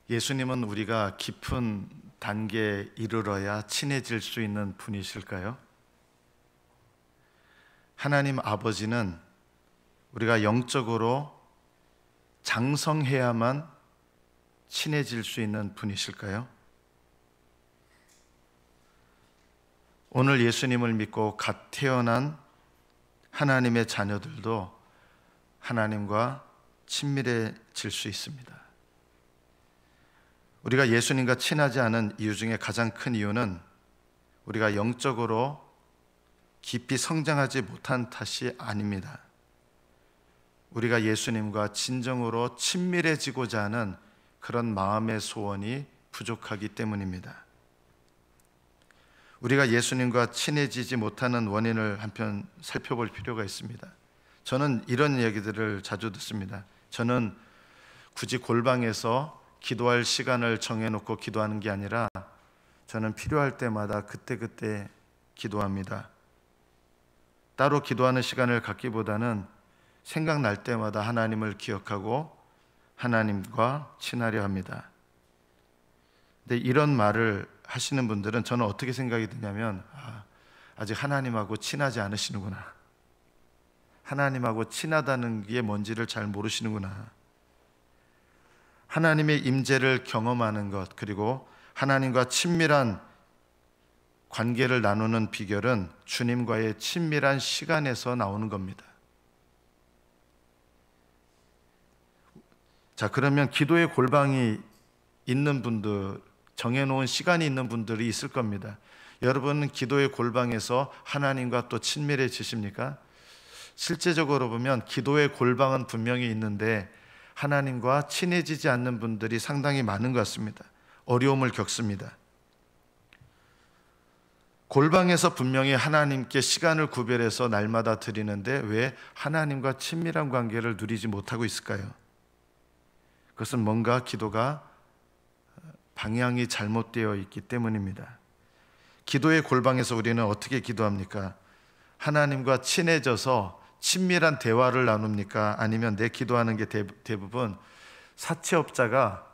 예수님은 우리가 깊은 단계에 이르러야 친해질 수 있는 분이실까요? 하나님 아버지는 우리가 영적으로 장성해야만 친해질 수 있는 분이실까요? 오늘 예수님을 믿고 갓 태어난 하나님의 자녀들도 하나님과 친밀해질 수 있습니다. 우리가 예수님과 친하지 않은 이유 중에 가장 큰 이유는 우리가 영적으로 깊이 성장하지 못한 탓이 아닙니다. 우리가 예수님과 진정으로 친밀해지고자 하는 그런 마음의 소원이 부족하기 때문입니다. 우리가 예수님과 친해지지 못하는 원인을 한편 살펴볼 필요가 있습니다. 저는 이런 얘기들을 자주 듣습니다. 저는 굳이 골방에서 기도할 시간을 정해놓고 기도하는 게 아니라 저는 필요할 때마다 그때그때 기도합니다. 따로 기도하는 시간을 갖기보다는 생각날 때마다 하나님을 기억하고 하나님과 친하려 합니다. 근데 이런 말을 하시는 분들은 저는 어떻게 생각이 드냐면 아직 하나님하고 친하지 않으시는구나. 하나님하고 친하다는 게 뭔지를 잘 모르시는구나. 하나님의 임재를 경험하는 것, 그리고 하나님과 친밀한 관계를 나누는 비결은 주님과의 친밀한 시간에서 나오는 겁니다. 자, 그러면 기도의 골방이 있는 분들, 정해놓은 시간이 있는 분들이 있을 겁니다. 여러분은 기도의 골방에서 하나님과 또 친밀해지십니까? 실제적으로 보면 기도의 골방은 분명히 있는데 하나님과 친해지지 않는 분들이 상당히 많은 것 같습니다. 어려움을 겪습니다. 골방에서 분명히 하나님께 시간을 구별해서 날마다 드리는데 왜 하나님과 친밀한 관계를 누리지 못하고 있을까요? 그것은 뭔가 기도가 방향이 잘못되어 있기 때문입니다. 기도의 골방에서 우리는 어떻게 기도합니까? 하나님과 친해져서 친밀한 대화를 나눕니까? 아니면 내 기도하는 게 대부분 사채업자가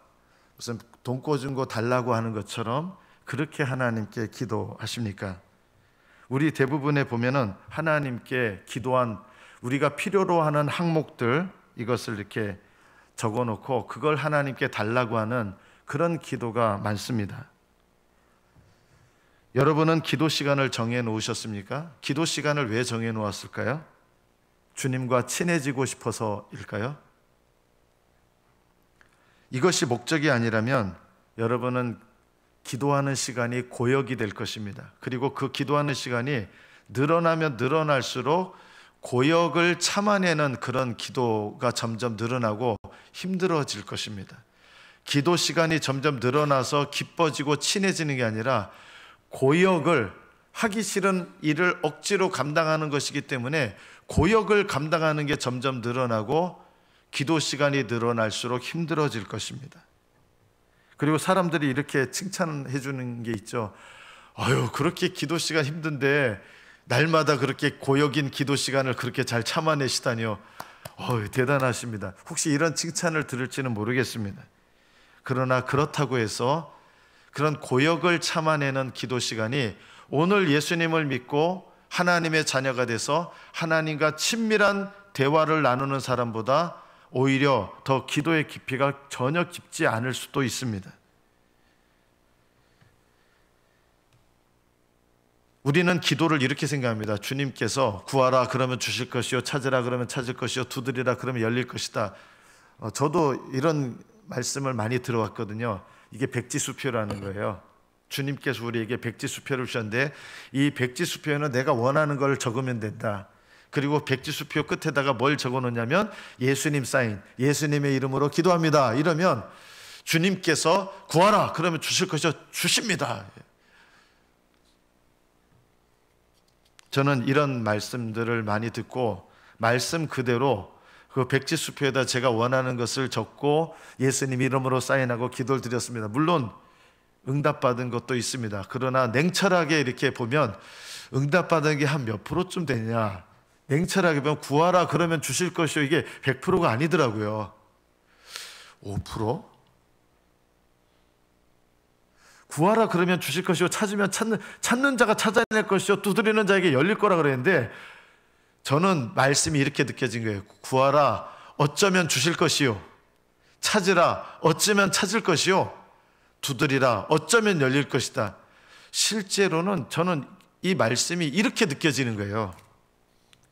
무슨 돈 꿔준 거 달라고 하는 것처럼 그렇게 하나님께 기도하십니까? 우리 대부분에 보면은 하나님께 기도한 우리가 필요로 하는 항목들, 이것을 이렇게 적어놓고 그걸 하나님께 달라고 하는 그런 기도가 많습니다. 여러분은 기도 시간을 정해 놓으셨습니까? 기도 시간을 왜 정해 놓았을까요? 주님과 친해지고 싶어서일까요? 이것이 목적이 아니라면 여러분은 기도하는 시간이 고역이 될 것입니다. 그리고 그 기도하는 시간이 늘어나면 늘어날수록 고역을 참아내는 그런 기도가 점점 늘어나고 힘들어질 것입니다. 기도 시간이 점점 늘어나서 기뻐지고 친해지는 게 아니라 고역을, 하기 싫은 일을 억지로 감당하는 것이기 때문에 고역을 감당하는 게 점점 늘어나고 기도 시간이 늘어날수록 힘들어질 것입니다. 그리고 사람들이 이렇게 칭찬해 주는 게 있죠. 아유, 그렇게 기도 시간 힘든데 날마다 그렇게 고역인 기도 시간을 그렇게 잘 참아내시다니요. 대단하십니다. 혹시 이런 칭찬을 들을지는 모르겠습니다. 그러나 그렇다고 해서 그런 고역을 참아내는 기도 시간이 오늘 예수님을 믿고 하나님의 자녀가 돼서 하나님과 친밀한 대화를 나누는 사람보다 오히려 더 기도의 깊이가 전혀 깊지 않을 수도 있습니다. 우리는 기도를 이렇게 생각합니다. 주님께서 구하라 그러면 주실 것이요, 찾으라 그러면 찾을 것이요, 두드리라 그러면 열릴 것이다. 저도 이런 말씀을 많이 들어왔거든요. 이게 백지수표라는 거예요. 주님께서 우리에게 백지수표를 주셨는데 이 백지수표에는 내가 원하는 걸 적으면 된다. 그리고 백지수표 끝에다가 뭘 적어놓냐면 예수님 사인, 예수님의 이름으로 기도합니다. 이러면 주님께서 구하라 그러면 주실 것이요, 주십니다. 저는 이런 말씀들을 많이 듣고 말씀 그대로 그 백지수표에다 제가 원하는 것을 적고 예수님 이름으로 사인하고 기도를 드렸습니다. 물론 응답받은 것도 있습니다. 그러나 냉철하게 이렇게 보면 응답받은 게 한 몇 프로쯤 되냐, 냉철하게 보면 구하라 그러면 주실 것이요, 이게 100%가 아니더라고요. 5%? 구하라 그러면 주실 것이요 찾으면 찾는 자가 찾아낼 것이요 두드리는 자에게 열릴 거라 그랬는데, 저는 말씀이 이렇게 느껴진 거예요. 구하라 어쩌면 주실 것이요, 찾으라 어쩌면 찾을 것이요, 두드리라 어쩌면 열릴 것이다. 실제로는 저는 이 말씀이 이렇게 느껴지는 거예요.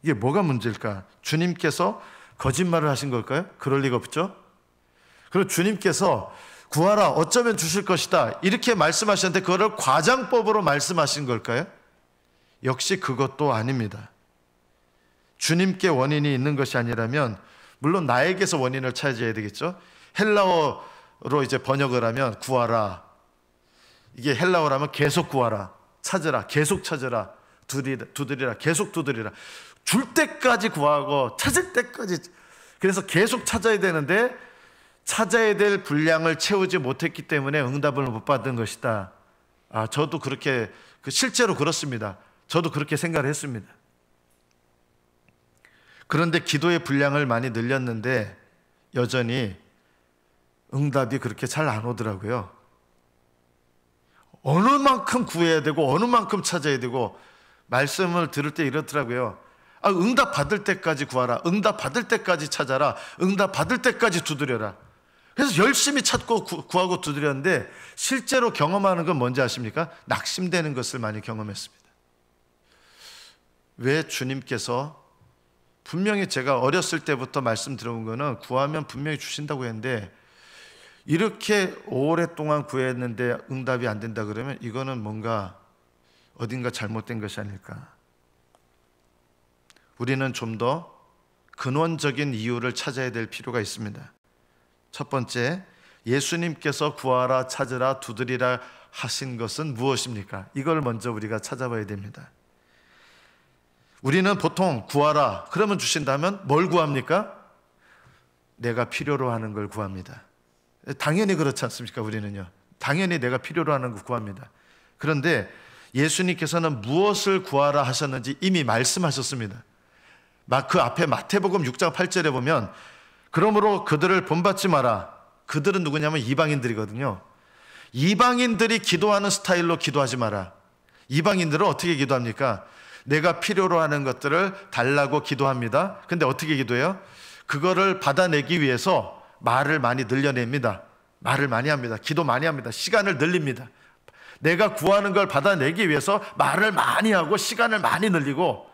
이게 뭐가 문제일까? 주님께서 거짓말을 하신 걸까요? 그럴 리가 없죠. 그리고 주님께서 구하라 어쩌면 주실 것이다 이렇게 말씀하셨는데 그거를 과장법으로 말씀하신 걸까요? 역시 그것도 아닙니다. 주님께 원인이 있는 것이 아니라면, 물론 나에게서 원인을 찾아야 되겠죠. 헬라어로 이제 번역을 하면 구하라, 이게 헬라어라면 계속 구하라, 찾으라 계속 찾으라, 두드리라 계속 두드리라, 줄 때까지 구하고 찾을 때까지. 그래서 계속 찾아야 되는데 찾아야 될 분량을 채우지 못했기 때문에 응답을 못 받은 것이다. 저도 그렇게 실제로 그렇습니다. 저도 그렇게 생각을 했습니다. 그런데 기도의 분량을 많이 늘렸는데 여전히 응답이 그렇게 잘 안 오더라고요. 어느 만큼 구해야 되고 어느 만큼 찾아야 되고, 말씀을 들을 때 이렇더라고요. 응답 받을 때까지 구하라, 응답 받을 때까지 찾아라, 응답 받을 때까지 두드려라. 그래서 열심히 찾고 구하고 두드렸는데 실제로 경험하는 건 뭔지 아십니까? 낙심되는 것을 많이 경험했습니다. 왜 주님께서, 분명히 제가 어렸을 때부터 말씀 들어본 거는 구하면 분명히 주신다고 했는데, 이렇게 오랫동안 구했는데 응답이 안 된다 그러면 이거는 뭔가 어딘가 잘못된 것이 아닐까. 우리는 좀 더 근원적인 이유를 찾아야 될 필요가 있습니다. 첫 번째, 예수님께서 구하라 찾으라 두드리라 하신 것은 무엇입니까? 이걸 먼저 우리가 찾아봐야 됩니다. 우리는 보통 구하라 그러면 주신다면 뭘 구합니까? 내가 필요로 하는 걸 구합니다. 당연히 그렇지 않습니까? 우리는요, 당연히 내가 필요로 하는 걸 구합니다. 그런데 예수님께서는 무엇을 구하라 하셨는지 이미 말씀하셨습니다. 그 앞에 마태복음 6장 8절에 보면, 그러므로 그들을 본받지 마라. 그들은 누구냐면 이방인들이거든요. 이방인들이 기도하는 스타일로 기도하지 마라. 이방인들은 어떻게 기도합니까? 내가 필요로 하는 것들을 달라고 기도합니다. 근데 어떻게 기도해요? 그거를 받아내기 위해서 말을 많이 늘려냅니다. 말을 많이 합니다. 기도 많이 합니다. 시간을 늘립니다. 내가 구하는 걸 받아내기 위해서 말을 많이 하고 시간을 많이 늘리고,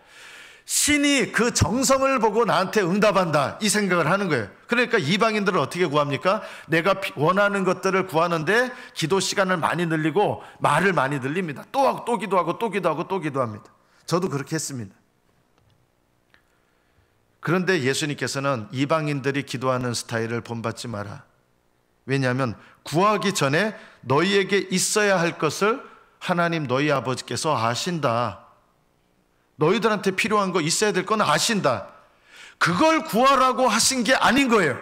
신이 그 정성을 보고 나한테 응답한다 이 생각을 하는 거예요. 그러니까 이방인들은 어떻게 구합니까? 내가 원하는 것들을 구하는데 기도 시간을 많이 늘리고 말을 많이 늘립니다. 또 하고 또 기도하고 또 기도하고 또 기도합니다. 저도 그렇게 했습니다. 그런데 예수님께서는 이방인들이 기도하는 스타일을 본받지 마라. 왜냐하면 구하기 전에 너희에게 있어야 할 것을 하나님 너희 아버지께서 아신다. 너희들한테 필요한 거 있어야 될 건 아신다. 그걸 구하라고 하신 게 아닌 거예요.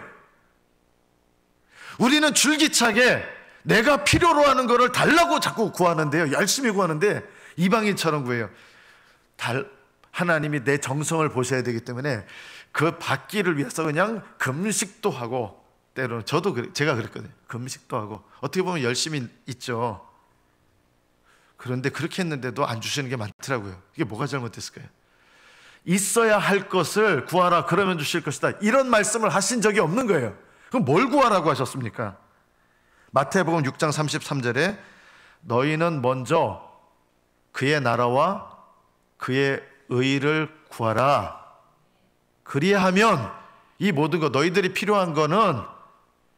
우리는 줄기차게 내가 필요로 하는 거를 달라고 자꾸 구하는데요, 열심히 구하는데 이방인처럼 구해요. 하나님이 내 정성을 보셔야 되기 때문에 그 받기를 위해서 그냥 금식도 하고, 때로는 제가 그랬거든요. 금식도 하고 어떻게 보면 열심히 있죠. 그런데 그렇게 했는데도 안 주시는 게 많더라고요. 이게 뭐가 잘못됐을까요? 있어야 할 것을 구하라 그러면 주실 것이다 이런 말씀을 하신 적이 없는 거예요. 그럼 뭘 구하라고 하셨습니까? 마태복음 6장 33절에 너희는 먼저 그의 나라와 그의 의를 구하라. 그리하면 이 모든 것, 너희들이 필요한 거는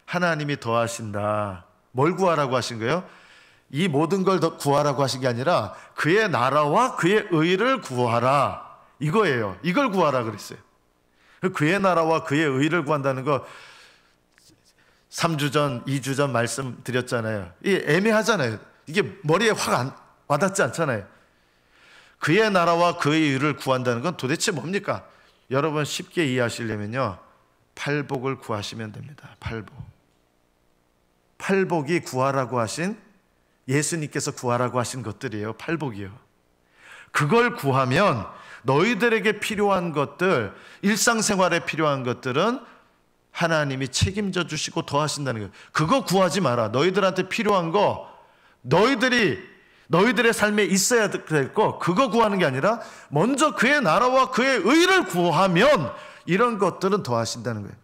하나님이 더하신다. 뭘 구하라고 하신 거예요? 이 모든 걸 더 구하라고 하신 게 아니라 그의 나라와 그의 의를 구하라 이거예요. 이걸 구하라 그랬어요. 그의 나라와 그의 의를 구한다는 거 3주 전, 2주 전 말씀드렸잖아요. 이게 애매하잖아요. 이게 머리에 확 와닿지 않잖아요. 그의 나라와 그의 의를 구한다는 건 도대체 뭡니까? 여러분 쉽게 이해하시려면요, 팔복을 구하시면 됩니다. 팔복이 구하라고 하신, 예수님께서 구하라고 하신 것들이에요. 팔복이요. 그걸 구하면 너희들에게 필요한 것들, 일상생활에 필요한 것들은 하나님이 책임져 주시고 더하신다는 거예요. 그거 구하지 마라. 너희들한테 필요한 거 너희들의 삶에 있어야 될 거, 그거 구하는 게 아니라 먼저 그의 나라와 그의 의를 구하면 이런 것들은 더하신다는 거예요.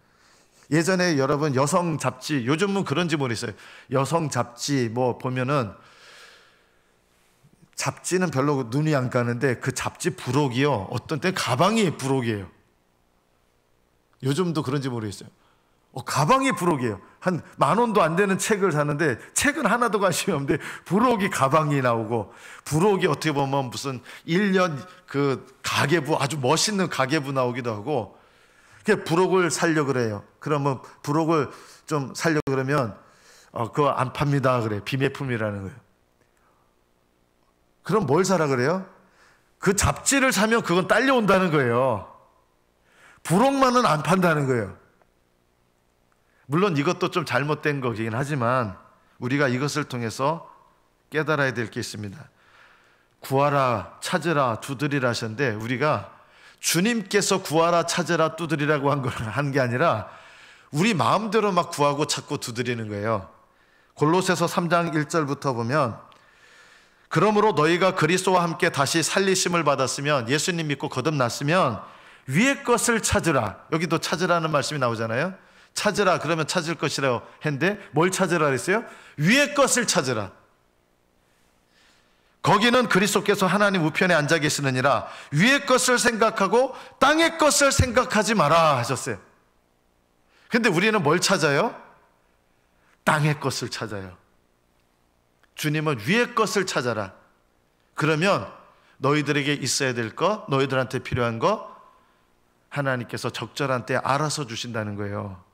예전에 여러분 여성 잡지, 요즘은 그런지 모르겠어요. 여성 잡지 뭐 보면은 잡지는 별로 눈이 안 가는데 그 잡지 부록이요, 어떤 때 가방이 부록이에요. 요즘도 그런지 모르겠어요. 가방이 부록이에요. 한 10,000원도 안 되는 책을 사는데 책은 하나도 관심이 없는데 부록이 가방이 나오고, 부록이 어떻게 보면 무슨 1년 그 가계부, 아주 멋있는 가계부 나오기도 하고. 부록을 사려고 그래요. 그러면 부록을 좀 사려고 그러면 그거 안 팝니다 그래. 비매품이라는 거예요. 그럼 뭘 사라 그래요? 그 잡지를 사면 그건 딸려온다는 거예요. 부록만은 안 판다는 거예요. 물론 이것도 좀 잘못된 거긴 하지만 우리가 이것을 통해서 깨달아야 될 게 있습니다. 구하라, 찾으라, 두드리라 하셨는데, 우리가 주님께서 구하라, 찾으라, 두드리라고 한 게 아니라 우리 마음대로 막 구하고 찾고 두드리는 거예요. 골로새서 3장 1절부터 보면, 그러므로 너희가 그리스도와 함께 다시 살리심을 받았으면, 예수님 믿고 거듭났으면 위의 것을 찾으라. 여기도 찾으라는 말씀이 나오잖아요. 찾으라 그러면 찾을 것이라고 했는데 뭘 찾으라 그랬어요? 위의 것을 찾으라. 거기는 그리스도께서 하나님 우편에 앉아 계시느니라. 위의 것을 생각하고 땅의 것을 생각하지 마라 하셨어요. 근데 우리는 뭘 찾아요? 땅의 것을 찾아요. 주님은 위의 것을 찾아라. 그러면 너희들에게 있어야 될 것, 너희들한테 필요한 것 하나님께서 적절한 때에 알아서 주신다는 거예요.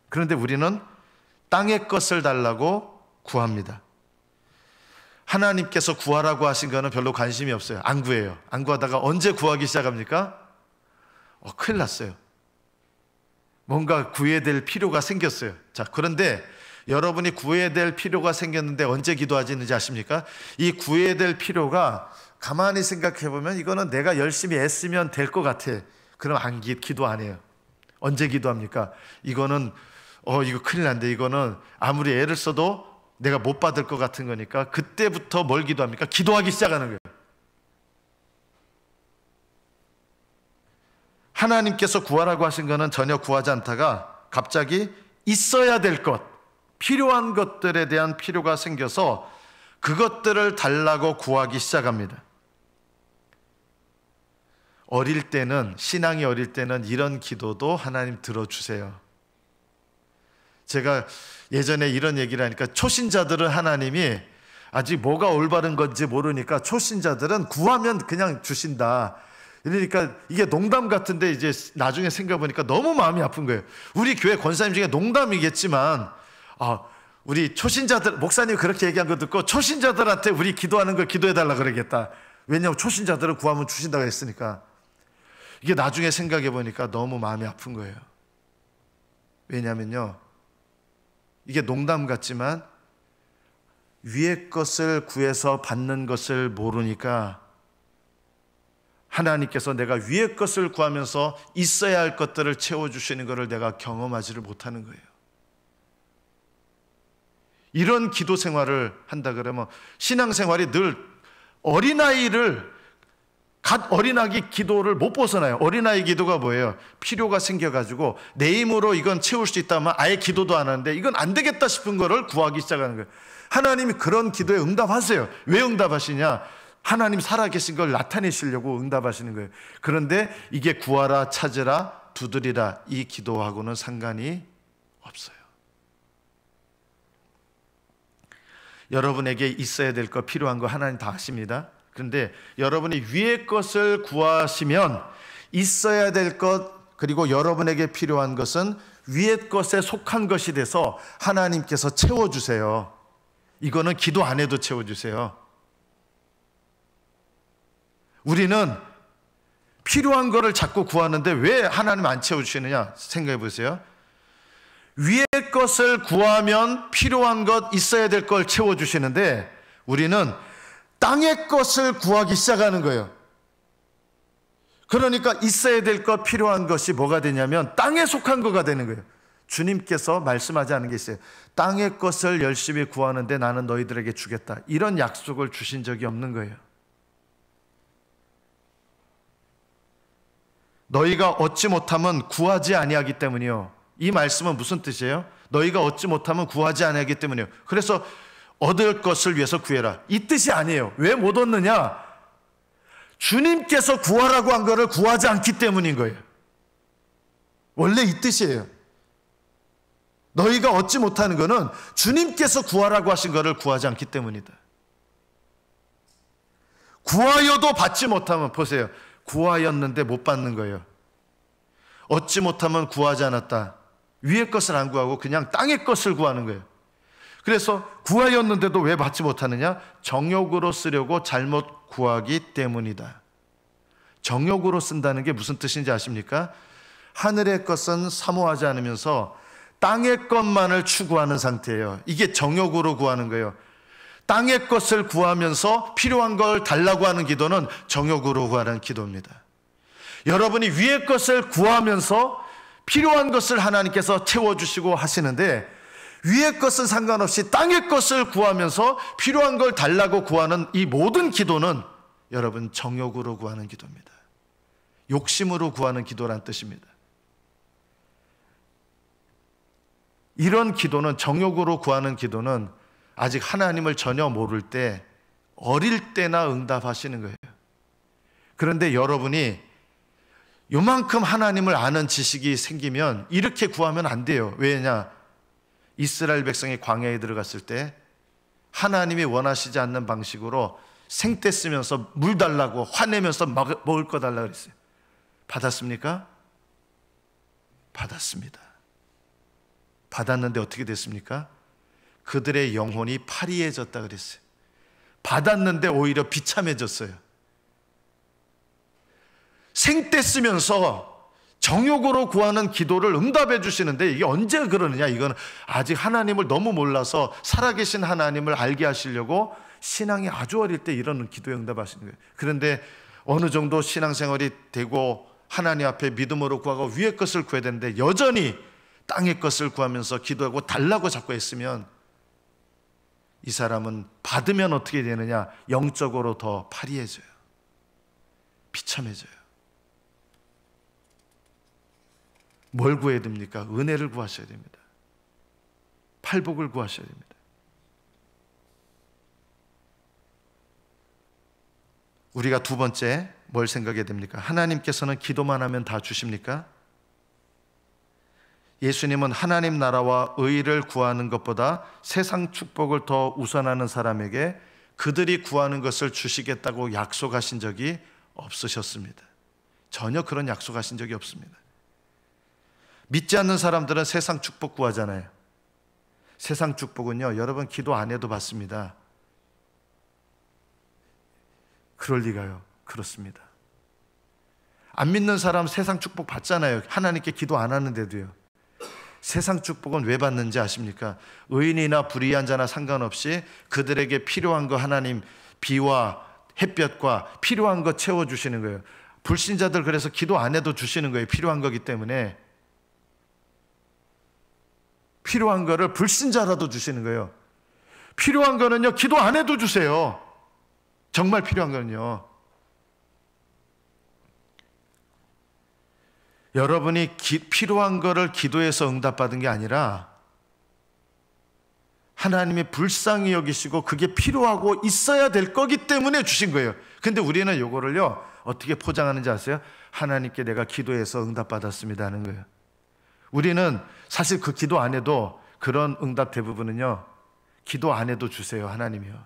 그런데 우리는 땅의 것을 달라고 구합니다. 하나님께서 구하라고 하신 거는 별로 관심이 없어요. 안 구해요. 안 구하다가 언제 구하기 시작합니까? 큰일 났어요. 뭔가 구해야 될 필요가 생겼어요. 자, 그런데 여러분이 구해야 될 필요가 생겼는데 언제 기도하시는지 아십니까? 이 구해야 될 필요가 가만히 생각해 보면 이거는 내가 열심히 애쓰면 될 것 같아. 그럼 기도 안 해요. 언제 기도합니까? 이거는 이거 큰일 난데, 이거는 아무리 애를 써도 내가 못 받을 것 같은 거니까 그때부터 뭘 기도합니까? 기도하기 시작하는 거예요. 하나님께서 구하라고 하신 거는 전혀 구하지 않다가 갑자기 있어야 될 것, 필요한 것들에 대한 필요가 생겨서 그것들을 달라고 구하기 시작합니다. 신앙이 어릴 때는 이런 기도도 하나님 들어주세요. 제가 예전에 이런 얘기를 하니까, 초신자들은 하나님이 아직 뭐가 올바른 건지 모르니까 초신자들은 구하면 그냥 주신다. 그러니까 이게 농담 같은데 이제 나중에 생각해보니까 너무 마음이 아픈 거예요. 우리 교회 권사님 중에 농담이겠지만 우리 초신자들, 목사님이 그렇게 얘기한 거 듣고 초신자들한테 우리 기도하는 걸 기도해달라 그러겠다. 왜냐하면 초신자들은 구하면 주신다고 했으니까. 이게 나중에 생각해보니까 너무 마음이 아픈 거예요. 왜냐하면요, 이게 농담 같지만 위의 것을 구해서 받는 것을 모르니까 하나님께서 내가 위의 것을 구하면서 있어야 할 것들을 채워주시는 것을 내가 경험하지를 못하는 거예요. 이런 기도 생활을 한다 그러면 신앙생활이 늘 갓 어린아기 기도를 못 벗어나요. 어린아이 기도가 뭐예요? 필요가 생겨가지고 내 힘으로 이건 채울 수 있다면 아예 기도도 안 하는데 이건 안 되겠다 싶은 거를 구하기 시작하는 거예요. 하나님이 그런 기도에 응답하세요. 왜 응답하시냐? 하나님 살아계신 걸 나타내시려고 응답하시는 거예요. 그런데 이게 구하라, 찾으라, 두드리라, 이 기도하고는 상관이 없어요. 여러분에게 있어야 될 거, 필요한 거 하나님 다 아십니다. 그런데 여러분이 위의 것을 구하시면 있어야 될 것, 그리고 여러분에게 필요한 것은 위의 것에 속한 것이 돼서 하나님께서 채워주세요. 이거는 기도 안 해도 채워주세요. 우리는 필요한 거를 자꾸 구하는데 왜 하나님 안 채워주시느냐 생각해 보세요. 위의 것을 구하면 필요한 것, 있어야 될 걸 채워주시는데 우리는 땅의 것을 구하기 시작하는 거예요. 그러니까 있어야 될 것, 필요한 것이 뭐가 되냐면 땅에 속한 거가 되는 거예요. 주님께서 말씀하지 않은 게 있어요. 땅의 것을 열심히 구하는데 나는 너희들에게 주겠다. 이런 약속을 주신 적이 없는 거예요. 너희가 얻지 못하면 구하지 아니하기 때문이요. 이 말씀은 무슨 뜻이에요? 너희가 얻지 못하면 구하지 아니하기 때문이요. 그래서 얻을 것을 위해서 구해라. 이 뜻이 아니에요. 왜 못 얻느냐? 주님께서 구하라고 한 거를 구하지 않기 때문인 거예요. 원래 이 뜻이에요. 너희가 얻지 못하는 거는 주님께서 구하라고 하신 거를 구하지 않기 때문이다. 구하여도 받지 못하면, 보세요, 구하였는데 못 받는 거예요. 얻지 못하면 구하지 않았다. 위의 것을 안 구하고 그냥 땅의 것을 구하는 거예요. 그래서 구하였는데도 왜 받지 못하느냐? 정욕으로 쓰려고 잘못 구하기 때문이다. 정욕으로 쓴다는 게 무슨 뜻인지 아십니까? 하늘의 것은 사모하지 않으면서 땅의 것만을 추구하는 상태예요. 이게 정욕으로 구하는 거예요. 땅의 것을 구하면서 필요한 걸 달라고 하는 기도는 정욕으로 구하는 기도입니다. 여러분이 위의 것을 구하면서 필요한 것을 하나님께서 채워주시고 하시는데, 위의 것은 상관없이 땅의 것을 구하면서 필요한 걸 달라고 구하는 이 모든 기도는 여러분 정욕으로 구하는 기도입니다. 욕심으로 구하는 기도란 뜻입니다. 이런 기도는, 정욕으로 구하는 기도는 아직 하나님을 전혀 모를 때, 어릴 때나 응답하시는 거예요. 그런데 여러분이 요만큼 하나님을 아는 지식이 생기면 이렇게 구하면 안 돼요. 왜냐? 이스라엘 백성이 광야에 들어갔을 때 하나님이 원하시지 않는 방식으로 생떼 쓰면서 물 달라고 화내면서 먹을 거 달라고 그랬어요. 받았습니까? 받았습니다. 받았는데 어떻게 됐습니까? 그들의 영혼이 파리해졌다 그랬어요. 받았는데 오히려 비참해졌어요. 생떼 쓰면서 정욕으로 구하는 기도를 응답해 주시는데, 이게 언제 그러느냐? 이건 아직 하나님을 너무 몰라서 살아계신 하나님을 알게 하시려고 신앙이 아주 어릴 때 이런 기도에 응답하시는 거예요. 그런데 어느 정도 신앙생활이 되고 하나님 앞에 믿음으로 구하고 위의 것을 구해야 되는데 여전히 땅의 것을 구하면서 기도하고 달라고 자꾸 했으면 이 사람은 받으면 어떻게 되느냐? 영적으로 더 파리해져요. 비참해져요. 뭘 구해야 됩니까? 은혜를 구하셔야 됩니다. 팔복을 구하셔야 됩니다. 우리가 두 번째 뭘 생각해야 됩니까? 하나님께서는 기도만 하면 다 주십니까? 예수님은 하나님 나라와 의를 구하는 것보다 세상 축복을 더 우선하는 사람에게 그들이 구하는 것을 주시겠다고 약속하신 적이 없으셨습니다. 전혀 그런 약속하신 적이 없습니다. 믿지 않는 사람들은 세상 축복 구하잖아요. 세상 축복은요, 여러분 기도 안 해도 받습니다. 그럴 리가요. 그렇습니다. 안 믿는 사람 세상 축복 받잖아요. 하나님께 기도 안 하는데도요. 세상 축복은 왜 받는지 아십니까? 의인이나 불의한 자나 상관없이 그들에게 필요한 거 하나님 비와 햇볕과 필요한 거 채워주시는 거예요. 불신자들 그래서 기도 안 해도 주시는 거예요. 필요한 거기 때문에. 필요한 거를 불신자라도 주시는 거예요. 필요한 거는요, 기도 안 해도 주세요. 정말 필요한 거는요. 여러분이 필요한 거를 기도해서 응답받은 게 아니라 하나님이 불쌍히 여기시고 그게 필요하고 있어야 될 거기 때문에 주신 거예요. 근데 우리는 이거를요, 어떻게 포장하는지 아세요? 하나님께 내가 기도해서 응답받았습니다 하는 거예요. 우리는 사실 그 기도 안 해도, 그런 응답 대부분은요, 기도 안 해도 주세요, 하나님이요.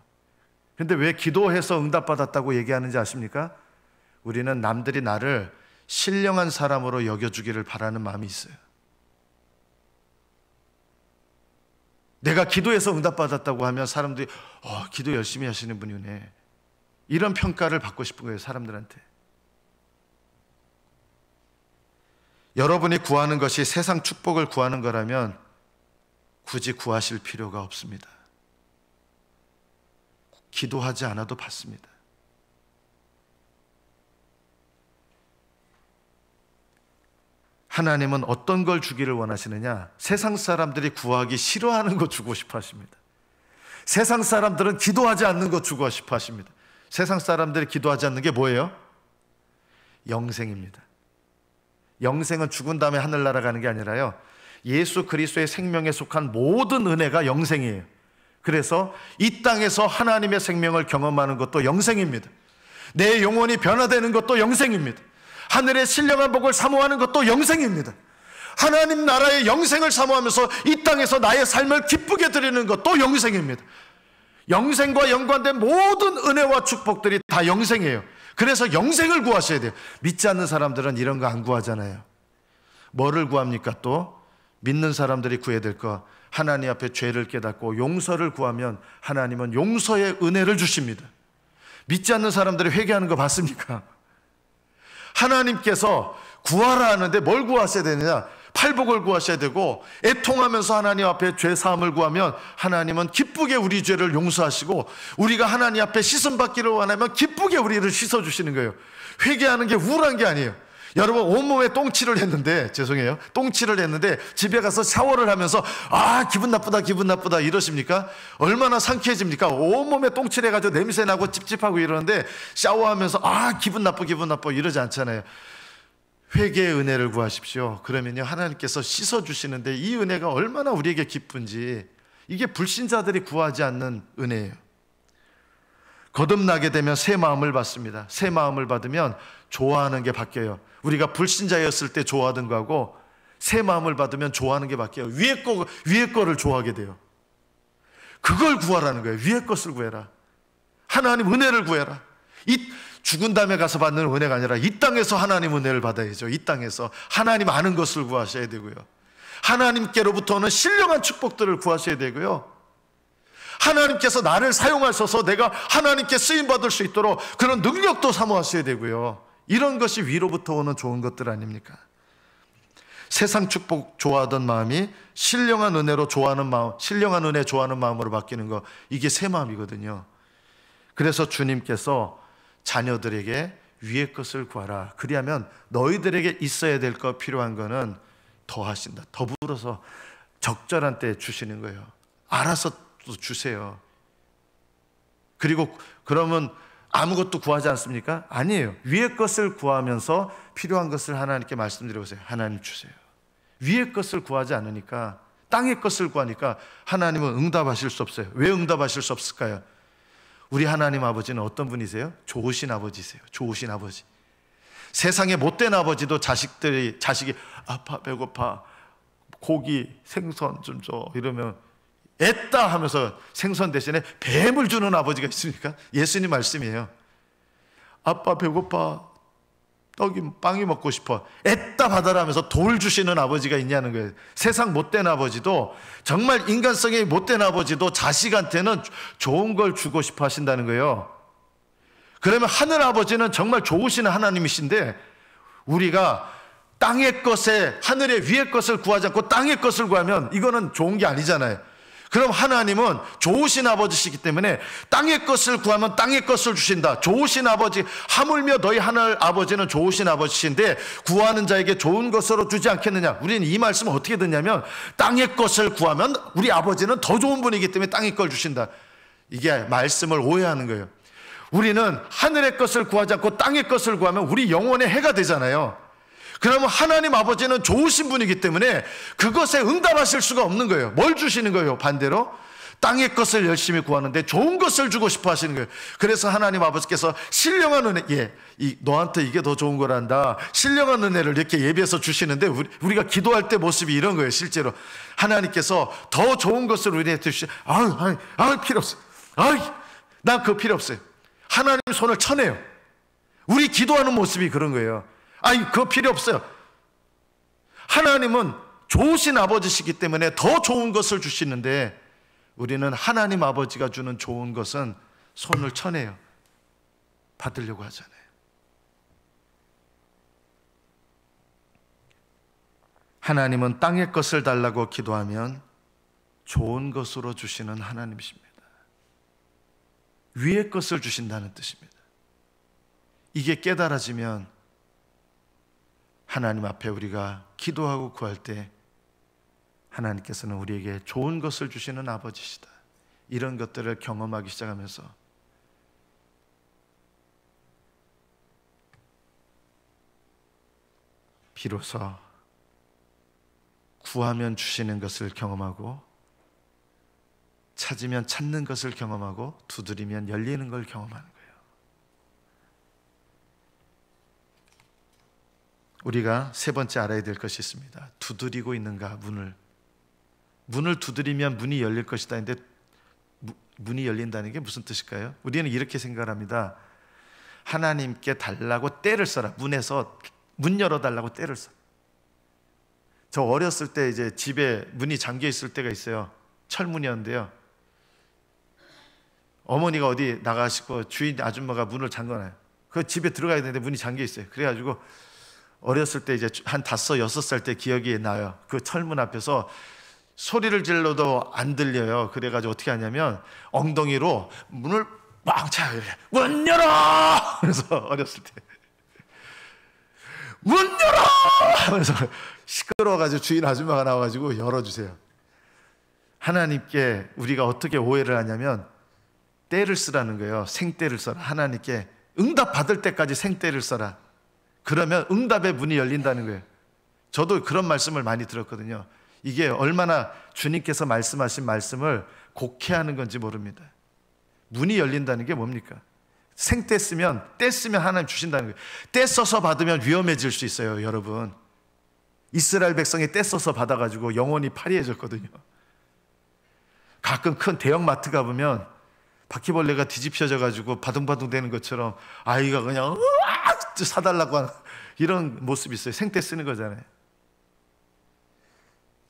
근데 왜 기도해서 응답받았다고 얘기하는지 아십니까? 우리는 남들이 나를 신령한 사람으로 여겨주기를 바라는 마음이 있어요. 내가 기도해서 응답받았다고 하면 사람들이 기도 열심히 하시는 분이네, 이런 평가를 받고 싶은 거예요, 사람들한테. 여러분이 구하는 것이 세상 축복을 구하는 거라면 굳이 구하실 필요가 없습니다. 기도하지 않아도 받습니다. 하나님은 어떤 걸 주기를 원하시느냐? 세상 사람들이 구하기 싫어하는 거 주고 싶어 하십니다. 세상 사람들은 기도하지 않는 거 주고 싶어 하십니다. 세상 사람들이 기도하지 않는 게 뭐예요? 영생입니다. 영생은 죽은 다음에 하늘나라 가는 게 아니라요, 예수 그리스도의 생명에 속한 모든 은혜가 영생이에요. 그래서 이 땅에서 하나님의 생명을 경험하는 것도 영생입니다. 내 영혼이 변화되는 것도 영생입니다. 하늘의 신령한 복을 사모하는 것도 영생입니다. 하나님 나라의 영생을 사모하면서 이 땅에서 나의 삶을 기쁘게 드리는 것도 영생입니다. 영생과 연관된 모든 은혜와 축복들이 다 영생이에요. 그래서 영생을 구하셔야 돼요. 믿지 않는 사람들은 이런 거 안 구하잖아요. 뭐를 구합니까? 또 믿는 사람들이 구해야 될 거, 하나님 앞에 죄를 깨닫고 용서를 구하면 하나님은 용서의 은혜를 주십니다. 믿지 않는 사람들이 회개하는 거 봤습니까? 하나님께서 구하라 하는데 뭘 구하셔야 되느냐? 팔복을 구하셔야 되고, 애통하면서 하나님 앞에 죄 사함을 구하면 하나님은 기쁘게 우리 죄를 용서하시고, 우리가 하나님 앞에 씻음받기를 원하면 기쁘게 우리를 씻어주시는 거예요. 회개하는 게 우울한 게 아니에요. 여러분, 온몸에 똥칠을 했는데, 죄송해요, 똥칠을 했는데 집에 가서 샤워를 하면서 기분 나쁘다 기분 나쁘다 이러십니까? 얼마나 상쾌해집니까? 온몸에 똥칠해가지고 냄새나고 찝찝하고 이러는데 샤워하면서 기분 나빠 이러지 않잖아요. 회개의 은혜를 구하십시오. 그러면요, 하나님께서 씻어주시는데 이 은혜가 얼마나 우리에게 기쁜지, 이게 불신자들이 구하지 않는 은혜예요. 거듭나게 되면 새 마음을 받습니다. 새 마음을 받으면 좋아하는 게 바뀌어요. 우리가 불신자였을 때 좋아하던 거하고 새 마음을 받으면 좋아하는 게 바뀌어요. 위에 거를 좋아하게 돼요. 그걸 구하라는 거예요. 위에 것을 구해라. 하나님 은혜를 구해라. 이 죽은 다음에 가서 받는 은혜가 아니라 이 땅에서 하나님 은혜를 받아야죠. 이 땅에서 하나님 아는 것을 구하셔야 되고요, 하나님께로부터 오는 신령한 축복들을 구하셔야 되고요, 하나님께서 나를 사용하셔서 내가 하나님께 쓰임받을 수 있도록 그런 능력도 사모하셔야 되고요. 이런 것이 위로부터 오는 좋은 것들 아닙니까? 세상 축복 좋아하던 마음이 신령한 은혜로 좋아하는 마음, 신령한 은혜 좋아하는 마음으로 바뀌는 거, 이게 새 마음이거든요. 그래서 주님께서 자녀들에게 위의 것을 구하라. 그리하면 너희들에게 있어야 될 것, 필요한 거는 더 하신다. 더불어서 적절한 때에 주시는 거예요. 알아서 또 주세요. 그리고 그러면 아무것도 구하지 않습니까? 아니에요. 위의 것을 구하면서 필요한 것을 하나님께 말씀드려보세요. 하나님 주세요. 위의 것을 구하지 않으니까, 땅의 것을 구하니까 하나님은 응답하실 수 없어요. 왜 응답하실 수 없을까요? 우리 하나님 아버지는 어떤 분이세요? 좋으신 아버지세요. 좋으신 아버지. 세상에 못된 아버지도 자식이 아파, 배고파, 고기, 생선 좀 줘 이러면 애따 하면서 생선 대신에 뱀을 주는 아버지가 있습니까? 예수님 말씀이에요. 아빠 배고파, 빵이 먹고 싶어, 애따 받아라 하면서 돌 주시는 아버지가 있냐는 거예요. 세상 못된 아버지도, 정말 인간성이 못된 아버지도 자식한테는 좋은 걸 주고 싶어 하신다는 거예요. 그러면 하늘 아버지는 정말 좋으신 하나님이신데, 우리가 땅의 것에, 하늘의 위의 것을 구하지 않고 땅의 것을 구하면 이거는 좋은 게 아니잖아요. 그럼 하나님은 좋으신 아버지시기 때문에 땅의 것을 구하면 땅의 것을 주신다. 좋으신 아버지, 하물며 너희 하늘 아버지는 좋으신 아버지신데 구하는 자에게 좋은 것으로 주지 않겠느냐. 우리는 이 말씀을 어떻게 듣냐면, 땅의 것을 구하면 우리 아버지는 더 좋은 분이기 때문에 땅의 걸 주신다. 이게 말씀을 오해하는 거예요. 우리는 하늘의 것을 구하지 않고 땅의 것을 구하면 우리 영혼의 해가 되잖아요. 그러면 하나님 아버지는 좋으신 분이기 때문에 그것에 응답하실 수가 없는 거예요. 뭘 주시는 거예요? 반대로 땅의 것을 열심히 구하는데 좋은 것을 주고 싶어 하시는 거예요. 그래서 하나님 아버지께서 신령한 은혜, 너한테 이게 더 좋은 거란다, 신령한 은혜를 이렇게 예비해서 주시는데, 우리가 기도할 때 모습이 이런 거예요. 실제로 하나님께서 더 좋은 것을 우리한테 주시, 필요 없어요. 난 그거 필요 없어요. 하나님 손을 쳐내요. 우리 기도하는 모습이 그런 거예요. 그거 필요 없어요. 하나님은 좋으신 아버지시기 때문에 더 좋은 것을 주시는데, 우리는 하나님 아버지가 주는 좋은 것은 손을 쳐내요. 받으려고 하잖아요. 하나님은 땅의 것을 달라고 기도하면 좋은 것으로 주시는 하나님이십니다. 위의 것을 주신다는 뜻입니다. 이게 깨달아지면 하나님 앞에 우리가 기도하고 구할 때 하나님께서는 우리에게 좋은 것을 주시는 아버지시다. 이런 것들을 경험하기 시작하면서 비로소 구하면 주시는 것을 경험하고, 찾으면 찾는 것을 경험하고, 두드리면 열리는 걸 경험하는 거예요. 우리가 세 번째 알아야 될 것이 있습니다. 두드리고 있는가, 문을 두드리면 문이 열릴 것이다. 근데 문이 열린다는 게 무슨 뜻일까요? 우리는 이렇게 생각합니다. 하나님께 달라고 떼를 써라. 문에서 문 열어달라고 떼를 써. 저 어렸을 때 이제 집에 문이 잠겨 있을 때가 있어요. 철문이었는데요. 어머니가 어디 나가시고 주인 아줌마가 문을 잠궈놔요. 그 집에 들어가야 되는데 문이 잠겨 있어요. 그래가지고 어렸을 때 이제 한 5, 6살 때 기억이 나요. 그 철문 앞에서 소리를 질러도 안 들려요. 그래가지고 어떻게 하냐면 엉덩이로 문을 막 차요. 문 열어! 그래서 어렸을 때 문 열어! 하면서 시끄러워가지고 주인 아줌마가 나와가지고 열어주세요. 하나님께 우리가 어떻게 오해를 하냐면 떼를 쓰라는 거예요. 생떼를 써라. 하나님께 응답 받을 때까지 생떼를 써라. 그러면 응답의 문이 열린다는 거예요. 저도 그런 말씀을 많이 들었거든요. 이게 얼마나 주님께서 말씀하신 말씀을 곡해하는 건지 모릅니다. 문이 열린다는 게 뭡니까? 생떼 쓰면, 떼 쓰면 하나님 주신다는 거예요. 떼 써서 받으면 위험해질 수 있어요, 여러분. 이스라엘 백성이 떼 써서 받아가지고 영혼이 파리해졌거든요. 가끔 큰 대형 마트 가보면 바퀴벌레가 뒤집혀져가지고 바둥바둥 되는 것처럼 아이가 그냥 으악 사달라고 하는 이런 모습이 있어요. 생떼 쓰는 거잖아요.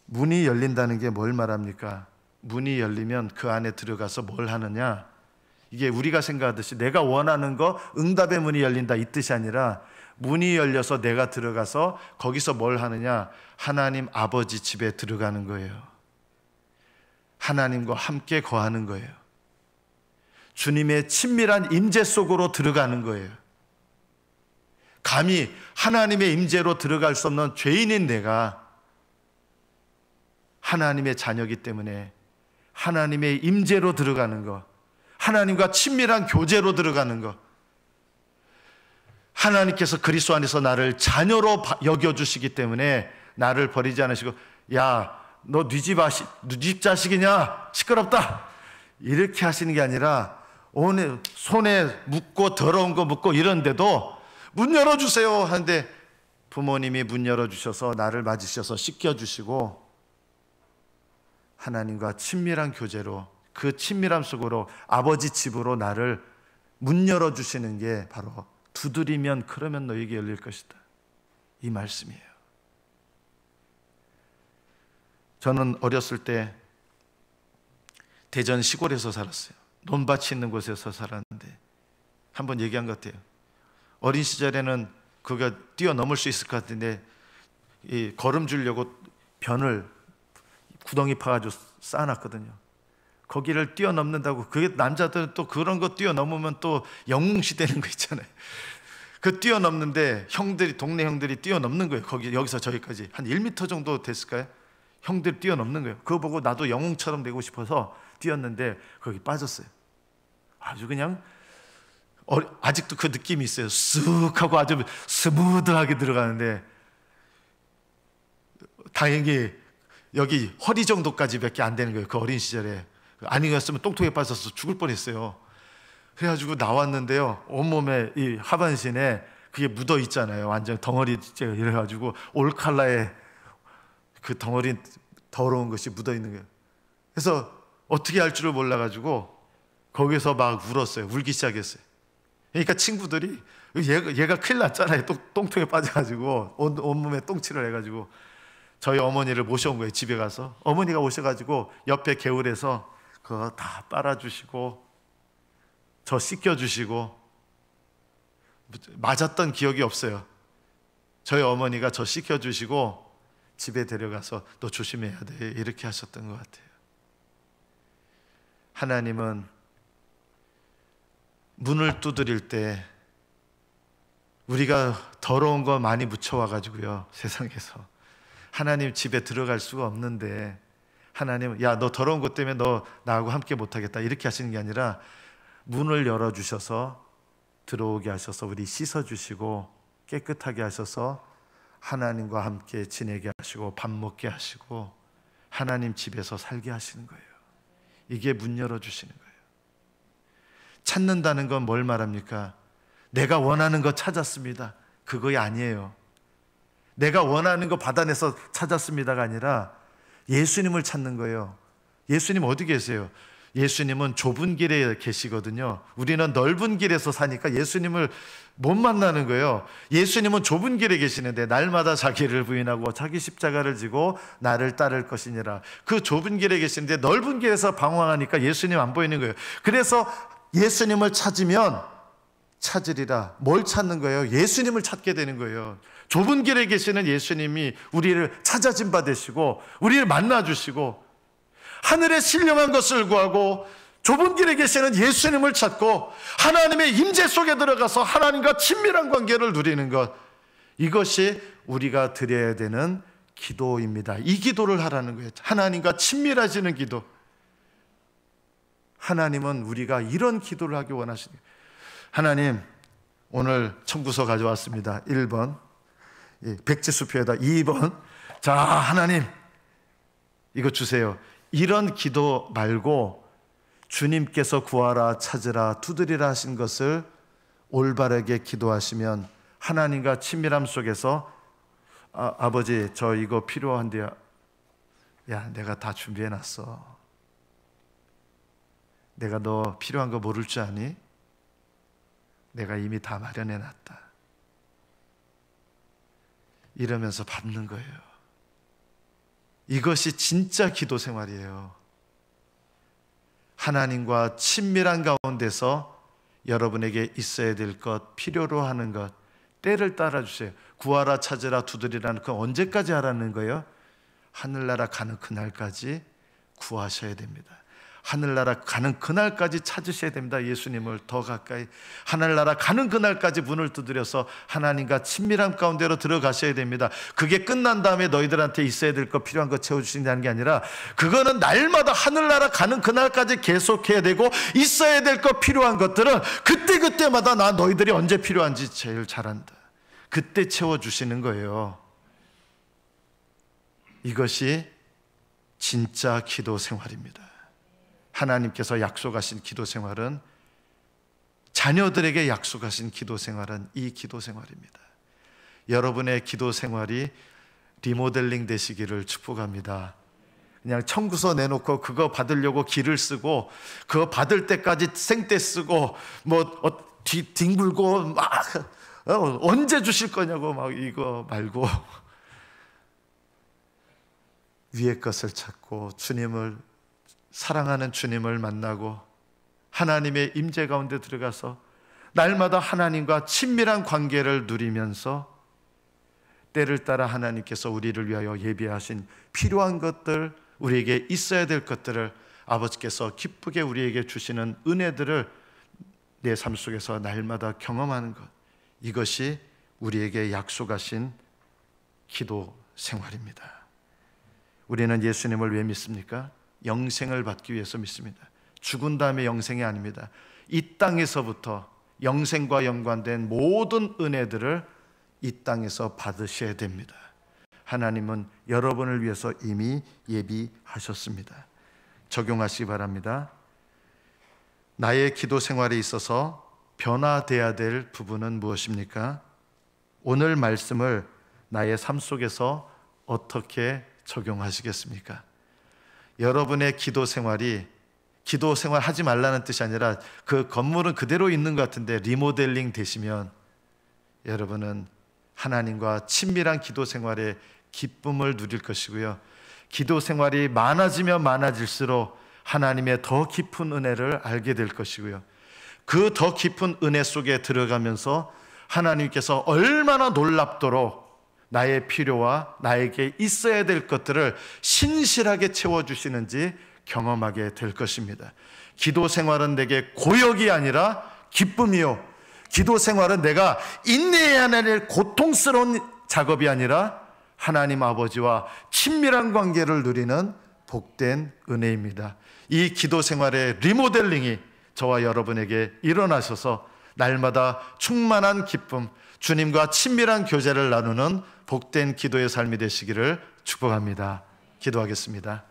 문이 열린다는 게 뭘 말합니까? 문이 열리면 그 안에 들어가서 뭘 하느냐? 이게 우리가 생각하듯이 내가 원하는 거 응답의 문이 열린다 이 뜻이 아니라 문이 열려서 내가 들어가서 거기서 뭘 하느냐? 하나님 아버지 집에 들어가는 거예요. 하나님과 함께 거하는 거예요. 주님의 친밀한 임재 속으로 들어가는 거예요. 감히 하나님의 임재로 들어갈 수 없는 죄인인 내가 하나님의 자녀이기 때문에 하나님의 임재로 들어가는 것, 하나님과 친밀한 교제로 들어가는 것, 하나님께서 그리스도 안에서 나를 자녀로 여겨주시기 때문에 나를 버리지 않으시고 야, 너 네 집 자식이냐? 시끄럽다! 이렇게 하시는 게 아니라 오늘 손에 묻고 더러운 거 묻고 이런데도 문 열어주세요 하는데 부모님이 문 열어주셔서 나를 맞으셔서 씻겨주시고 하나님과 친밀한 교제로 그 친밀함 속으로 아버지 집으로 나를 문 열어주시는 게 바로 두드리면 그러면 너에게 열릴 것이다. 이 말씀이에요. 저는 어렸을 때 대전 시골에서 살았어요. 논밭이 있는 곳에서 살았는데 한번 얘기한 것 같아요. 어린 시절에는 그가 뛰어넘을 수 있을 것 같은데 이 걸음 주려고 변을 구덩이 파가지고 쌓아놨거든요. 거기를 뛰어넘는다고 그게 남자들은 또 그런 거 뛰어넘으면 또 영웅시 되는 거 있잖아요. 그 뛰어넘는데 형들이 동네 형들이 뛰어넘는 거예요. 거기 여기서 저기까지 한 1m 정도 됐을까요? 형들이 뛰어넘는 거예요. 그거 보고 나도 영웅처럼 되고 싶어서 뛰었는데 거기 빠졌어요. 아주 그냥 아직도 그 느낌이 있어요. 쓱 하고 아주 스무드하게 들어가는데 다행히 여기 허리 정도까지밖에 안 되는 거예요. 그 어린 시절에. 아니었으면 똥통에 빠져서 죽을 뻔했어요. 그래가지고 나왔는데요. 온몸에 이 하반신에 그게 묻어 있잖아요. 완전 덩어리 이래가지고 올칼라에 그 덩어리 더러운 것이 묻어 있는 거예요. 그래서 어떻게 할 줄을 몰라가지고 거기서 막 울었어요. 울기 시작했어요. 그러니까 친구들이 얘가 큰일 났잖아요. 똥통에 빠져가지고 온몸에 똥칠을 해가지고 저희 어머니를 모셔온 거예요. 집에 가서 어머니가 오셔가지고 옆에 개울에서 그거 다 빨아주시고 저 씻겨주시고 맞았던 기억이 없어요. 저희 어머니가 저 씻겨주시고 집에 데려가서 너 조심해야 돼 이렇게 하셨던 것 같아요. 하나님은 문을 두드릴 때 우리가 더러운 거 많이 묻혀와가지고요, 세상에서 하나님 집에 들어갈 수가 없는데, 하나님, 야, 너 더러운 것 때문에 너 나하고 함께 못하겠다, 이렇게 하시는 게 아니라 문을 열어주셔서 들어오게 하셔서 우리 씻어주시고 깨끗하게 하셔서 하나님과 함께 지내게 하시고 밥 먹게 하시고 하나님 집에서 살게 하시는 거예요. 이게 문 열어주시는 거예요. 찾는다는 건 뭘 말합니까? 내가 원하는 거 찾았습니다, 그거 아니에요. 내가 원하는 거 받아내서 찾았습니다가 아니라 예수님을 찾는 거예요. 예수님 어디 계세요? 예수님은 좁은 길에 계시거든요. 우리는 넓은 길에서 사니까 예수님을 못 만나는 거예요. 예수님은 좁은 길에 계시는데 날마다 자기를 부인하고 자기 십자가를 지고 나를 따를 것이니라. 그 좁은 길에 계시는데 넓은 길에서 방황하니까 예수님 안 보이는 거예요. 그래서 예수님을 찾으면 찾으리라. 뭘 찾는 거예요? 예수님을 찾게 되는 거예요. 좁은 길에 계시는 예수님이 우리를 찾아진 바 되시고 우리를 만나주시고 하늘의 신령한 것을 구하고 좁은 길에 계시는 예수님을 찾고 하나님의 임재 속에 들어가서 하나님과 친밀한 관계를 누리는 것, 이것이 우리가 드려야 되는 기도입니다. 이 기도를 하라는 거예요. 하나님과 친밀해지는 기도. 하나님은 우리가 이런 기도를 하기 원하시는 거예요. 하나님, 오늘 청구서 가져왔습니다. 1번 백지수표에다 2번. 자, 하나님 이거 주세요. 이런 기도 말고 주님께서 구하라, 찾으라, 두드리라 하신 것을 올바르게 기도하시면 하나님과 친밀함 속에서 아버지 저 이거 필요한데요. 야, 내가 다 준비해놨어. 내가 너 필요한 거 모를 줄 아니? 내가 이미 다 마련해놨다. 이러면서 받는 거예요. 이것이 진짜 기도 생활이에요. 하나님과 친밀한 가운데서 여러분에게 있어야 될 것, 필요로 하는 것, 때를 따라주세요. 구하라, 찾으라, 두드리라는 그 언제까지 하라는 거예요? 하늘나라 가는 그날까지 구하셔야 됩니다. 하늘나라 가는 그날까지 찾으셔야 됩니다. 예수님을 더 가까이. 하늘나라 가는 그날까지 문을 두드려서 하나님과 친밀한 가운데로 들어가셔야 됩니다. 그게 끝난 다음에 너희들한테 있어야 될 거, 필요한 거 채워주신다는 게 아니라 그거는 날마다 하늘나라 가는 그날까지 계속해야 되고, 있어야 될 거, 필요한 것들은 그때그때마다 나 너희들이 언제 필요한지 제일 잘 안다. 그때 채워주시는 거예요. 이것이 진짜 기도 생활입니다. 하나님께서 약속하신 기도 생활은, 자녀들에게 약속하신 기도 생활은 이 기도 생활입니다. 여러분의 기도 생활이 리모델링 되시기를 축복합니다. 그냥 청구서 내놓고 그거 받으려고 기를 쓰고 그거 받을 때까지 생떼 쓰고 뒹굴고 막 언제 주실 거냐고 막 이거 말고 위의 것을 찾고 주님을, 사랑하는 주님을 만나고 하나님의 임재 가운데 들어가서 날마다 하나님과 친밀한 관계를 누리면서 때를 따라 하나님께서 우리를 위하여 예비하신 필요한 것들, 우리에게 있어야 될 것들을 아버지께서 기쁘게 우리에게 주시는 은혜들을 내 삶 속에서 날마다 경험하는 것, 이것이 우리에게 약속하신 기도 생활입니다. 우리는 예수님을 왜 믿습니까? 영생을 받기 위해서 믿습니다. 죽은 다음에 영생이 아닙니다. 이 땅에서부터 영생과 연관된 모든 은혜들을 이 땅에서 받으셔야 됩니다. 하나님은 여러분을 위해서 이미 예비하셨습니다. 적용하시기 바랍니다. 나의 기도 생활에 있어서 변화되어야 될 부분은 무엇입니까? 오늘 말씀을 나의 삶 속에서 어떻게 적용하시겠습니까? 여러분의 기도 생활이 기도 생활 하지 말라는 뜻이 아니라 그 건물은 그대로 있는 것 같은데 리모델링 되시면 여러분은 하나님과 친밀한 기도 생활에 기쁨을 누릴 것이고요, 기도 생활이 많아지면 많아질수록 하나님의 더 깊은 은혜를 알게 될 것이고요, 그 더 깊은 은혜 속에 들어가면서 하나님께서 얼마나 놀랍도록 나의 필요와 나에게 있어야 될 것들을 신실하게 채워주시는지 경험하게 될 것입니다. 기도 생활은 내게 고역이 아니라 기쁨이요, 기도 생활은 내가 인내해야 할 고통스러운 작업이 아니라 하나님 아버지와 친밀한 관계를 누리는 복된 은혜입니다. 이 기도 생활의 리모델링이 저와 여러분에게 일어나셔서 날마다 충만한 기쁨, 주님과 친밀한 교제를 나누는 복된 기도의 삶이 되시기를 축복합니다. 기도하겠습니다.